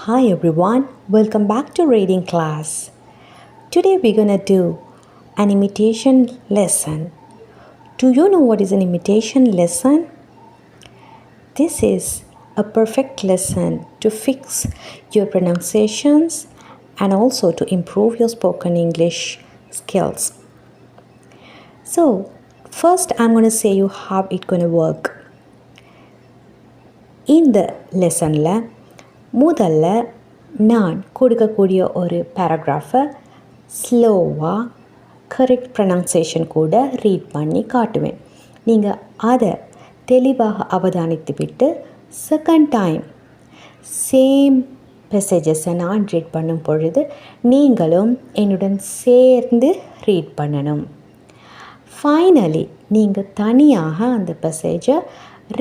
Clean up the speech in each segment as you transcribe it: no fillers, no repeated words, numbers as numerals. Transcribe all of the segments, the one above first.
Hi everyone, welcome back to reading class. Today we're gonna do an imitation lesson. Do you know what is an imitation lesson? This is a perfect lesson to fix your pronunciations and also to improve your spoken English skills. So, first I'm going to say you how it's going to work. இந்த லெசனில் முதல்ல நான் கொடுக்கக்கூடிய ஒரு பேராகிராஃபை ஸ்லோவாக correct pronunciation கூட read பண்ணி காட்டுவேன். நீங்கள் அதை தெளிவாக அவதானித்து விட்டு செகண்ட் டைம் சேம் மெசேஜஸை நான் ரீட் பண்ணும் பொழுது நீங்களும் என்னுடன் சேர்ந்து ரீட் பண்ணணும். ஃபைனலி நீங்கள் தனியாக அந்த மெசேஜை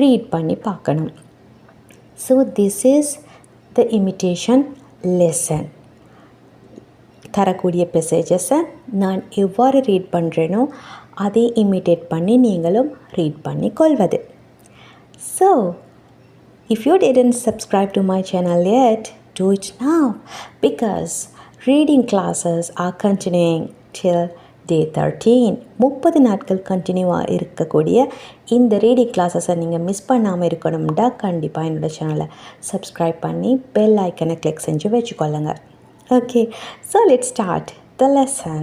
ரீட் பண்ணி பார்க்கணும். So this is the imitation lesson. தரக்கூடிய மெசேஜஸை நான் எவ்வாறு ரீட் பண்ணுறேனோ அதை இமிட்டேட் பண்ணி நீங்களும் ரீட் பண்ணி கொள்வது. So if you didn't subscribe to my channel yet, do it now because reading classes are continuing till day 13. 30 நாட்கள் கண்டினியூவாக இருக்கக்கூடிய இந்த ரீடிங் கிளாஸஸை நீங்கள் மிஸ் பண்ணாமல் இருக்கணும்டா கண்டிப்பாக என்னோடய சேனலை சப்ஸ்கிரைப் பண்ணி பெல் ஐக்கனை கிளிக் செஞ்சு வச்சுக்கொள்ளுங்க. Okay, so let's start the lesson.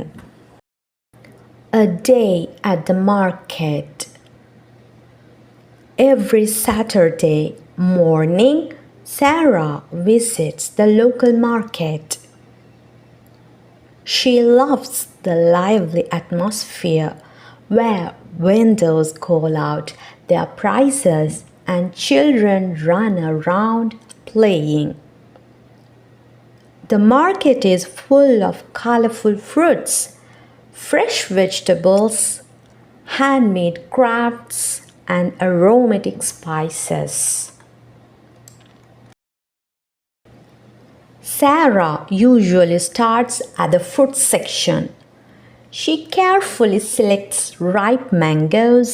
A day at the market. Every Saturday morning, Sarah visits the local market. She loves the lively atmosphere where vendors call out their prices and children run around playing. The market is full of colorful fruits, fresh vegetables, handmade crafts, and aromatic spices. Sarah usually starts at the fruit section. She carefully selects ripe mangoes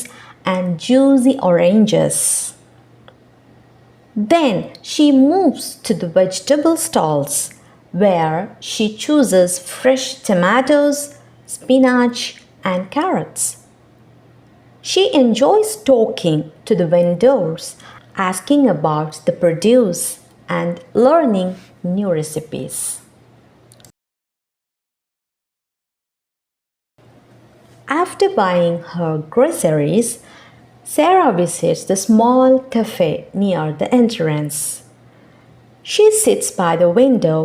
and juicy oranges. Then she moves to the vegetable stalls where she chooses fresh tomatoes, spinach, and carrots. She enjoys talking to the vendors, asking about the produce and learning new recipes. After buying her groceries, Sarah visits the small cafe near the entrance. She sits by the window,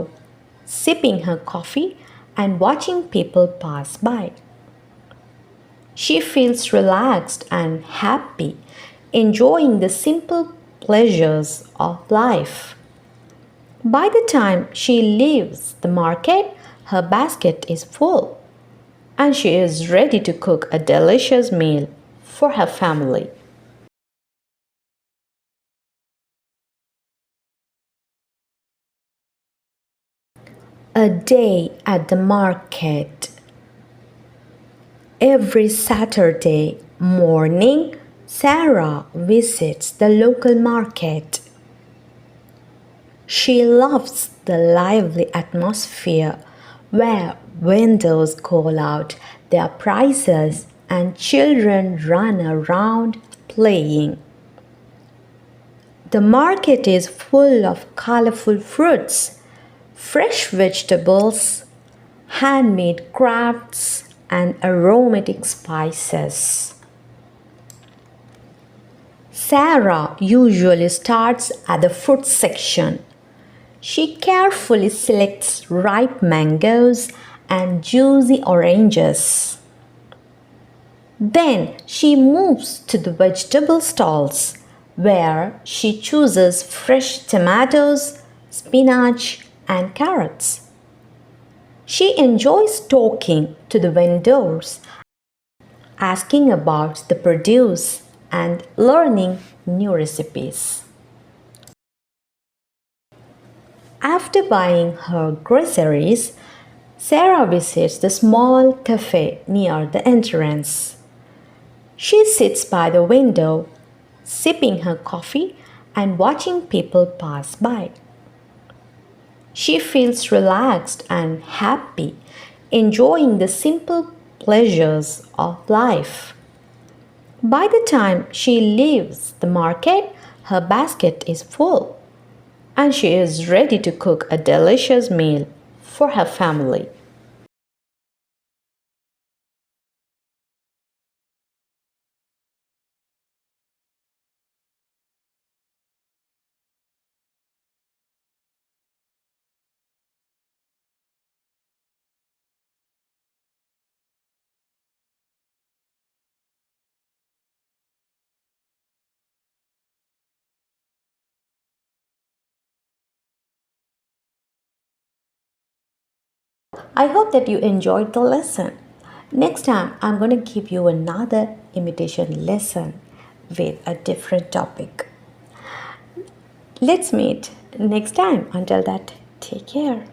sipping her coffee and watching people pass by. She feels relaxed and happy, enjoying the simple pleasures of life. By the time she leaves the market, her basket is full, and she is ready to cook a delicious meal for her family. A day at the market. Every Saturday morning, Sarah visits the local market. She loves the lively atmosphere where vendors call out their prices and children run around playing. The market is full of colorful fruits, fresh vegetables, handmade crafts, and aromatic spices. Sarah usually starts at the fruit section. She carefully selects ripe mangoes and juicy oranges. Then she moves to the vegetable stalls where she chooses fresh tomatoes, spinach, and carrots. She enjoys talking to the vendors, asking about the produce and learning new recipes. After buying her groceries, Sarah visits the small cafe near the entrance. She sits by the window, sipping her coffee and watching people pass by. She feels relaxed and happy, enjoying the simple pleasures of life. By the time she leaves the market, her basket is full and she is ready to cook a delicious meal for her family. I hope that you enjoyed the lesson. Next time, I'm going to give you another imitation lesson with a different topic. Let's meet next time. Until that, take care.